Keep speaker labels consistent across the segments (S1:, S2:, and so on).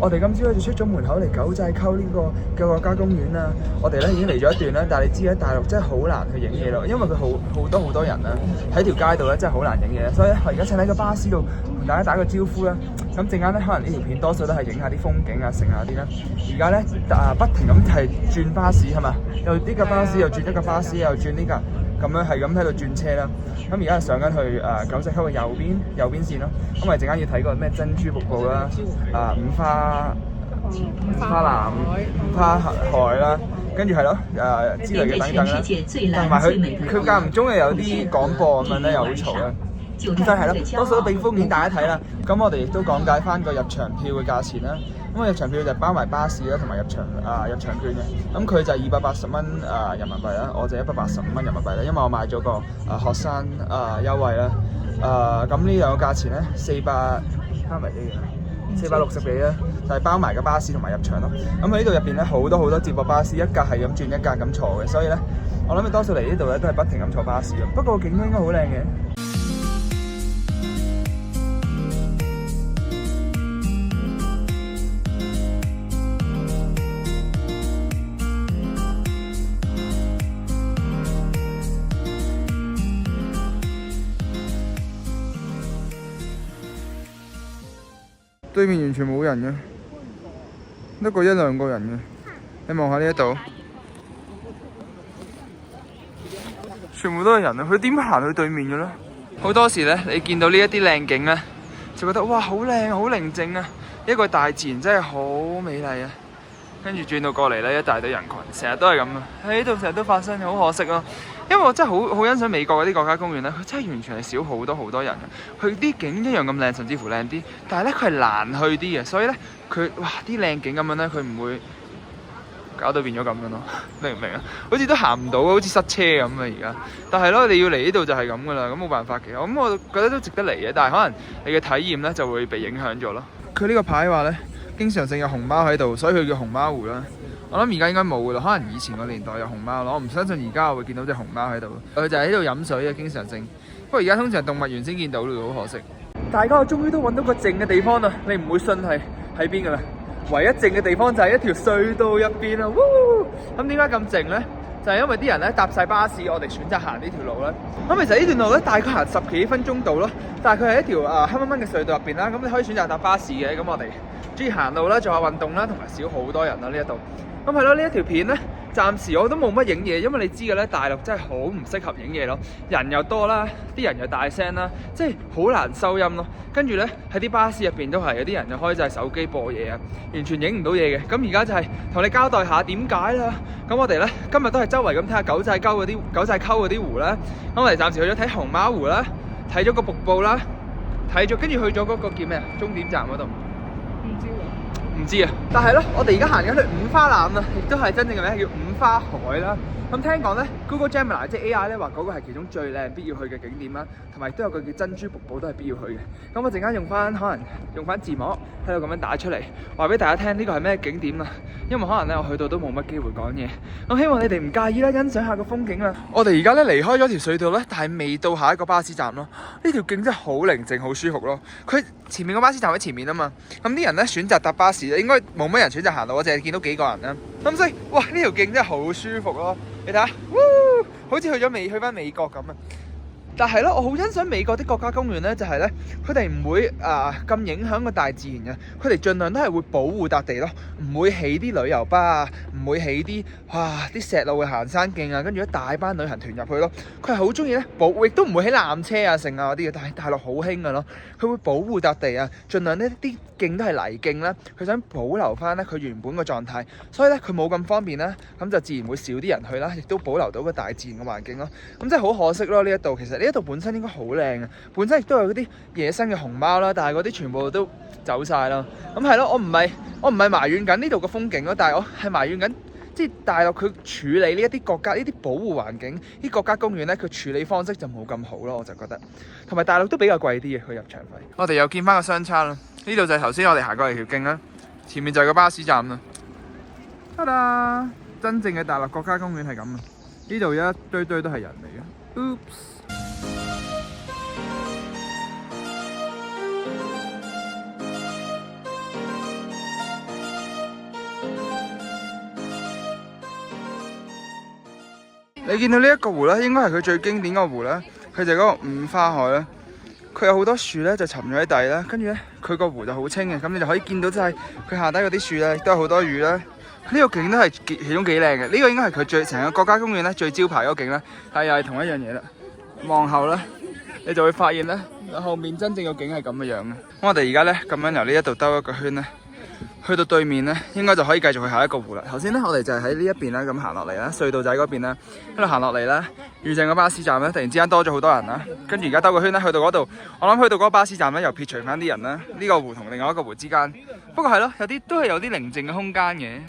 S1: 我哋今朝咧就出咗門口嚟九寨溝呢個嘅國家公園啦。我哋咧已經嚟咗一段啦，但係你知喺大陸真係好難去影嘢咯，因為佢好多人啦，喺條街度咧真係好難影嘢。所以咧我而家請喺個巴士度同大家打個招呼啦。咁陣間咧可能呢條片多數都係影下啲風景啊，剩下啲啦。而家咧不停咁係轉巴士係嘛，又呢個巴士又轉一個巴士，又轉呢個，咁樣係咁喺度轉車啦。咁而家係上緊去九寨溝嘅右邊線咯。咁我哋陣間要睇個咩珍珠瀑布啦，五花南、五花海啦，跟住係咯之類嘅等等啦。同埋佢間唔中又有啲廣播咁樣咧，又好嘈啦。咁就係咯，多數都俾封面大家睇啦。咁我哋亦都講解翻個入場票嘅價錢啦。咁入場票就包埋巴士啦，同埋入場券嘅。咁佢就280蚊人民幣啦，我就185蚊人民幣啦，因為我買咗個學生優惠啦。咁呢兩個價錢咧460幾啦，就係包埋個巴士同埋入場咯。咁喺呢度入邊咧好多接駁巴士，一格係咁轉一格咁坐嘅，所以咧我諗你多數嚟呢度咧都係不停咁坐巴士嘅。不過景都應該好靚嘅。對面完全冇人嘅，得個一兩個人嘅。你望下呢一度，全部都係人啊！佢點行去對面嘅咧？好多時咧，你見到呢一啲靚景咧，就覺得哇好靚好寧靜啊！一個大自然真係好美麗啊！跟住轉到過嚟咧，一大堆人群，成日都係咁啊！喺呢度成日都發生，好可惜咯。因為我真係好欣賞美國嗰啲國家公園咧，佢真係完全係少好多人嘅，佢啲景一樣咁靚，甚至乎靚啲。但係咧，佢係難去啲嘅，所以咧，佢哇啲靚景咁樣咧，佢唔會搞到變咗咁樣咯，明唔明啊？好似都行唔到，好似塞車咁啊而家。但係咯，你要嚟呢度就係咁噶啦，咁冇辦法嘅。咁我覺得都值得嚟嘅，但係可能你嘅體驗咧就會被影響咗咯。佢呢個牌話咧，經常性有熊貓喺度，所以佢叫熊貓湖啦。我諗而家應該冇噶啦，可能以前個年代有熊貓咯，我唔相信而家我會見到隻熊貓喺度。佢就喺度飲水嘅，經常性。不過而家通常動物園先見到咯，好可惜。大家我終於都揾到個靜嘅地方啦，你唔會信係喺邊噶啦。唯一靜嘅地方就係一條隧道入邊啦。咁點解咁靜呢？就係因為啲人咧搭晒巴士，我哋選擇行呢條路啦。咁其實呢段路咧大概行10幾分鐘到咯，但係佢係一條黑蚊蚊嘅隧道入邊啦。咁你可以選擇搭巴士嘅。咁我哋中意行路啦，做下運動啦，同埋少好多人啦呢一度。咁係咯，呢一條片咧，暫時我都冇乜影嘢，因為你知嘅咧，大陸真係好唔適合影嘢咯，人又多啦，啲人又大聲啦，即係好難收音咯。跟住咧喺啲巴士入邊都係有啲人就開晒手機播嘢啊，完全影唔到嘢嘅。咁而家就係同你交代下點解啦。咁我哋咧今日都係周圍咁睇下九寨溝嗰啲湖啦。咁我哋暫時去咗睇熊貓湖啦，睇咗個瀑布啦，跟住去咗嗰個叫咩啊？終點站嗰度。唔知啊，但係咧，我哋而家行緊去五花腩啊，亦都係真正嘅名叫五花海啦。咁聽講咧 ，Google Gemini 即係 AI 咧話嗰個係其中最靚必要去嘅景點啦，同埋都有個叫珍珠瀑布都係必要去嘅。咁我陣間可能用翻字幕喺度咁樣打出嚟，話俾大家聽呢個係咩景點啊？因為可能咧我去到都冇乜機會講嘢。咁希望你哋唔介意啦，欣賞下個風景啦。我哋而家咧離開咗條隧道咧，但係未到下一個巴士站咯。呢條徑真係好寧靜，好舒服咯。佢前面個巴士站喺前面啊嘛，咁啲人咧選擇搭巴士，應該冇乜人選擇行路，我淨係見到幾個人啦。咁所以，哇！呢條徑真係好舒服咯。你睇下，好似去翻美國咁啊！但係咧，我好欣賞美國啲國家公園咧，就係咧，佢哋唔會咁影響個大自然嘅，佢哋盡量都係會保護笪地咯，唔會起啲旅遊巴啊，唔會起啲啲石路嘅行山徑啊，跟住一大班旅行團入去咯。佢係好中意咧亦都唔會起纜車啊、剩啊嗰啲嘅，但係大陸好興㗎咯，佢會保護笪地啊，盡量呢啲徑都係泥徑啦，佢想保留翻咧佢原本個狀態，所以咧佢冇咁方便啦，咁就自然會少啲人去啦，亦都保留到個大自然嘅環境咯。咁真係好可惜咯，呢一度其實呢一度本身應該好靚啊，本身亦都有嗰啲野生嘅熊貓啦，但係嗰啲全部都走晒啦。咁係咯，我唔係埋怨緊呢度嘅風景咯，但係我係埋怨緊即係大陸佢處理呢一啲國家呢啲保護環境啲國家公園咧，佢處理方式就冇咁好咯，我就覺得。同埋大陸都比較貴啲嘅佢入場費。我哋又見翻個相差啦，呢度就係頭先我哋行過嚟條徑啦，前面就係個巴士站啦。得啦，真正嘅大陸國家公園係咁啊！呢度一堆堆都係人嚟嘅。Oops。你見到呢一個湖咧，應該係佢最經典個湖啦。佢就係嗰個五花海啦。佢有好多樹咧就沉咗喺底啦，跟住咧佢個湖就好清嘅，咁你就可以見到就係佢下底嗰啲樹咧都有好多魚啦。呢個景都係其中幾靚嘅，呢個應該係佢最成個國家公園咧最招牌嗰個景啦。但係又係同一樣嘢啦，望後咧你就會發現咧後面真正個景係咁嘅樣嘅。我哋而家咧咁樣由呢一度兜一個圈咧，去到對面咧應該就可以繼續去下一個湖啦。頭先咧我哋就係喺呢一邊啦咁行落嚟啦，隧道仔嗰邊啦，一路行落嚟啦，遇正個巴士站咧，突然之間多咗好多人啦，跟住而家兜個圈咧去到嗰度，我諗去到嗰個巴士站咧又撇除翻啲人啦，呢個湖同另外一個湖之間，不過係咯，有啲都係有啲寧靜嘅空間嘅。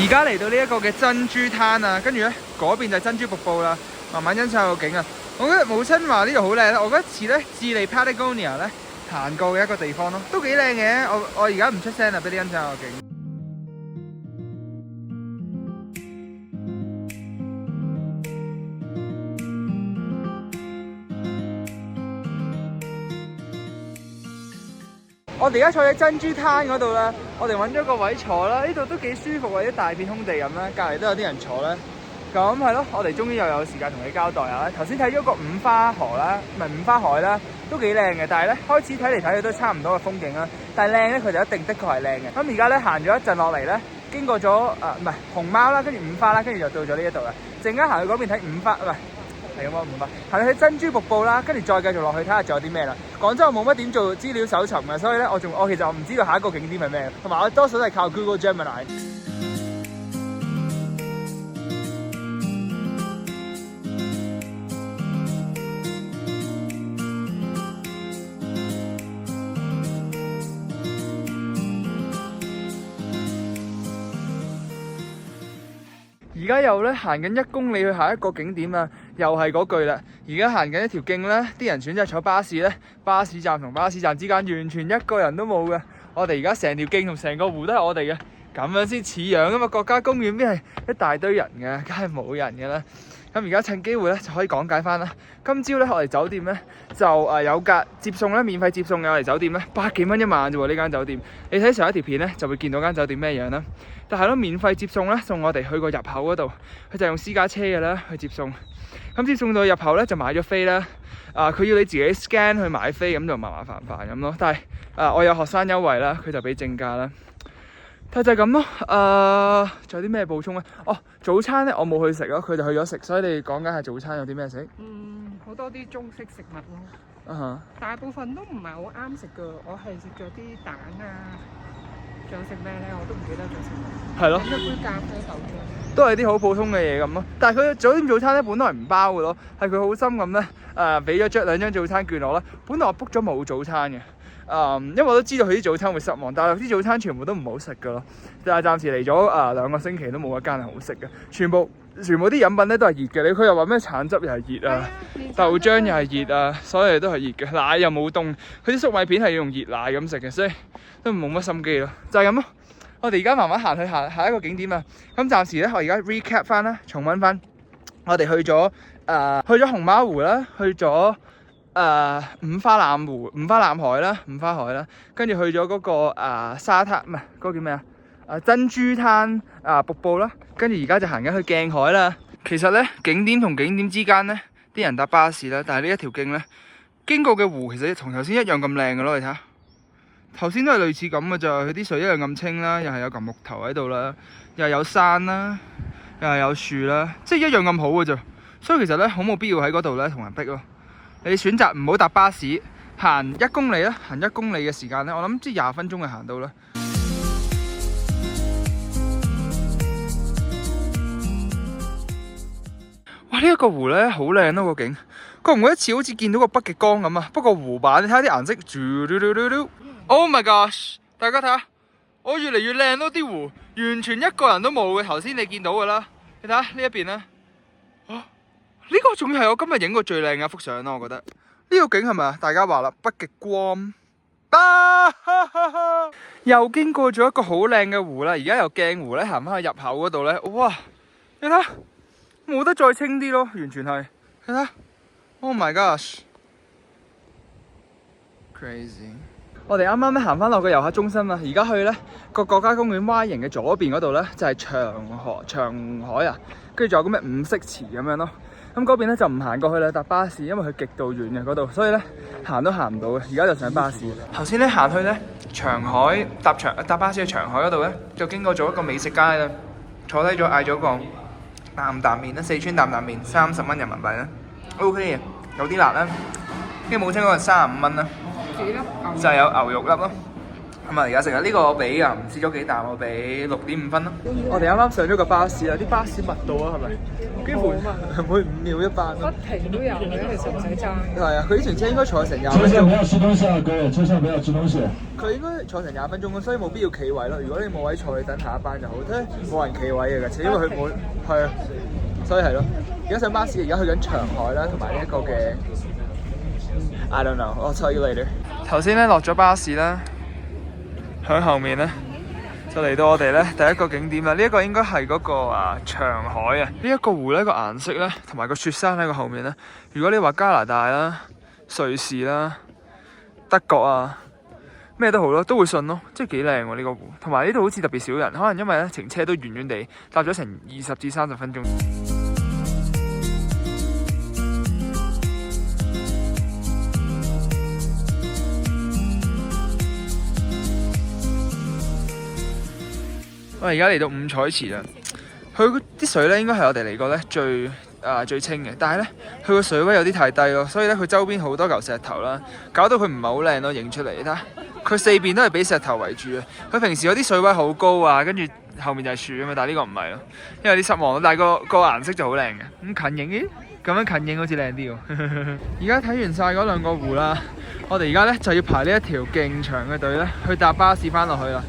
S1: 而家嚟到呢一個嘅珍珠灘啊，跟住咧嗰邊就係珍珠瀑布啦，慢慢欣賞個景啊。我覺得母親話呢度好靚咧，我覺得似咧智利 Patagonia 咧行過嘅一個地方咯，都幾靚嘅。我而家唔出聲啦，俾你欣賞個景。我哋而家坐喺珍珠灘嗰度啦，我哋揾咗個位坐啦，呢度都幾舒服，或者大片空地咁啦，隔離都有啲人坐啦。咁係咯，我哋終於又有時間同你交代下啦。頭先睇咗個五花河啦，唔係五花海啦，都幾靚嘅。但係咧開始睇嚟睇去都差唔多嘅風景啦。但係靚咧，佢就一定的確係靚嘅。咁而家咧行咗一陣落嚟咧，經過咗唔係熊貓啦，跟住五花啦，跟住就到咗呢一度啦。陣間行去嗰邊睇五花，喂。係咁啊，唔係行去珍珠瀑布啦，跟住再繼續落去睇下仲有啲咩啦。廣州我冇乜點做資料搜尋嘅，所以咧我其實我唔知道下一個景點係咩，同埋我多數都係靠 Google Gemini。而家又咧行緊1公里去下一個景點啊，又係嗰句啦。而家行緊一條徑咧，啲人選擇坐巴士咧，巴士站同巴士站之間完全一個人都冇嘅。我哋而家成條徑同成個湖都係我哋嘅，咁樣先似樣噶嘛。國家公園邊係一大堆人嘅，梗係冇人嘅啦。咁而家趁機會咧就可以講解翻啦。今朝咧我哋酒店咧就有架接送咧，免費接送嘅。我哋酒店咧100幾蚊一晚啫喎，呢間酒店。你睇上一條片咧就會見到間酒店咩樣啦。但係咯，免費接送咧，送我哋去個入口嗰度，佢就用私家車嘅啦去接送。咁接送到入口咧就買咗飛啦。佢要你自己 scan 去買飛，咁就麻煩咁咯。但係我有學生優惠啦，佢就俾正價啦。但就係咁咯。仲有啲咩補充咧？哦，早餐咧我冇去食咯，佢就去咗食。所以你講緊係早餐有啲咩食？
S2: 好多啲中式食物咯。大部分都唔係好啱食噶，我係食咗啲蛋啊。仲有食咩咧？我都唔記得咗食。係咯。一杯咖啡豆漿。都係啲好普通嘅嘢咁咯。但係佢酒店早餐咧，本來係唔包嘅咯，係佢好心咁咧，俾咗2張早餐券我啦。本來我 book 咗冇早餐嘅，因為我都知道佢啲早餐會失望，但係啲早餐全部都唔好食嘅咯。但係暫時嚟咗2個星期都冇一間係好食嘅，全部啲飲品咧都係熱嘅。佢又話咩橙汁又係熱啊，豆漿又係熱啊，所有嘢都係熱嘅。奶又冇凍，佢啲粟米片係要用熱奶咁食嘅，所以都冇乜心機咯，就係咁咯。我哋而家慢慢行去下一個景點啊。咁暫時咧，我而家 recap 翻啦，重溫翻。我哋去咗熊貓湖啦，去咗五花腩海啦，跟住去咗嗰個沙灘，唔係嗰個叫咩珍珠灘瀑布啦，跟住而家就行緊去鏡海啦。其實咧景點同景點之間咧，啲人搭巴士啦，但係呢一條徑咧經過嘅湖其實同頭先一樣咁靚嘅咯，你睇下。頭先都係類似咁嘅咋，佢啲水一樣咁清啦，又係有嚿木頭喺度啦，又係有山啦，又係有樹啦，即係一樣咁好嘅咋。所以其實咧好冇必要喺嗰度咧同人逼咯。你選擇唔好搭巴士，行1公里啦，行1公里嘅時間咧，我諗即係20分鐘就行到啦。哇！
S1: 哇！呢一個湖咧好靚咯個景，覺唔覺得似好似見到個北極光咁啊？不過湖版你睇下啲顏色，Oh my gosh！ 大家睇下，我越嚟越靚咯啲湖，完全一個人都冇嘅。頭先你見到㗎啦，你睇下呢一邊咧，呢個仲要係我今日影過最靚嘅一幅相咯，我覺得。呢個景係咪啊？大家話啦，北極光。又經過咗一個好靚嘅湖啦，而家由鏡湖咧行翻去入口嗰度咧，哇！你睇，冇得再清啲咯，完全係。你睇 ，Oh my gosh，crazy！ 我哋啱啱咧行翻落個遊客中心啦，而家去咧個國家公園 Y 型嘅左邊嗰度咧就係長海啊，跟住仲有個咩五色池咁樣咯。咁嗰邊咧就唔行過去啦，搭巴士，因為佢極度遠嘅嗰度，所以咧行都行唔到嘅。而家就上巴士。頭先咧行去咧長海搭巴士去長海嗰度咧，就經過咗一個美食街啦，坐低咗嗌咗個擔擔麵啦，四川擔擔麵，30蚊人民幣啦 ，OK 嘅，有啲辣啦。跟住冇清嗰個35蚊啦，幾粒就係有牛肉粒咯。咁啊，而家食啊呢個我俾啊，唔知咗幾啖，我俾6.5分咯。我哋啱啱上咗個巴士啊，啲巴士密到啊，係咪？幾乎每5秒一班咯。不停都有嘅，其實唔使爭。係啊，佢呢程車應該坐成20分鐘。車上不要吃東西啊，各位，車上不要吃東西。佢應該坐成20分鐘，所以冇必要企位咯。如果你冇位坐，你等下一班就好。即係冇人企位嘅，因為佢冇係啊，所以係咯。而家上巴士，而家去緊長海啦，同埋呢一個嘅 I don't know， I'll tell you later。頭先咧落咗巴士啦。喺後面咧，就嚟到我哋咧第一個景點啦。呢一個應該係嗰個長海啊。呢一個湖咧個顏色咧，同埋個雪山喺個後面咧。如果你話加拿大啦、瑞士啦、德國啊，咩都好咯，都會信咯，即係幾靚喎呢個湖。同埋呢度好似特別少人，可能因為咧程車都遠遠地搭咗成20至30分鐘。我而家嚟到五彩池啦，佢啲水咧應該係我哋嚟過咧最清嘅，但係咧佢個水位有啲太低咯，所以咧佢周邊好多嚿石頭啦，搞到佢唔係好靚咯，影出嚟。你睇下，佢四邊都係俾石頭圍住嘅。佢平時有啲水位好高啊，跟住後面就係樹啊嘛，但係呢個唔係咯，因為有啲失望咯。但係個顏色就好靚嘅，咁近影咦？咁樣近影好似靚啲喎。而家睇完晒嗰兩個湖啦，我哋而家咧就要排呢一條勁長嘅隊咧去搭巴士翻落去啦。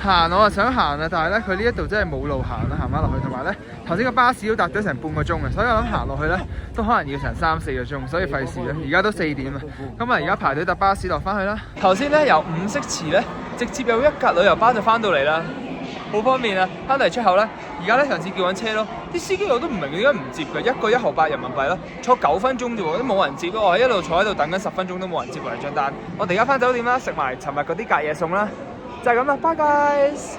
S1: 行我啊想行啊，但係咧佢呢一度真係冇路行啦，行翻落去。同埋咧頭先個巴士都搭咗成半個鐘嘅，所以我諗行落去咧都可能要成3、4個鐘，所以費事啦。而家都4點啦，咁啊而家排隊搭巴士落翻去啦。頭先咧由五色池咧直接有一架旅遊巴就翻到嚟啦，好方便啊！翻到嚟出口咧，而家咧嘗試叫緊車咯，啲司機我都唔明點解唔接嘅，1個1毫8人民幣咯，坐9分鐘啫喎，都冇人接咯，我一路坐喺度等緊10分鐘都冇人接過嚟張單。我哋而家翻酒店啦，食埋尋日嗰啲隔夜餸啦。就係咁啦，bye guys。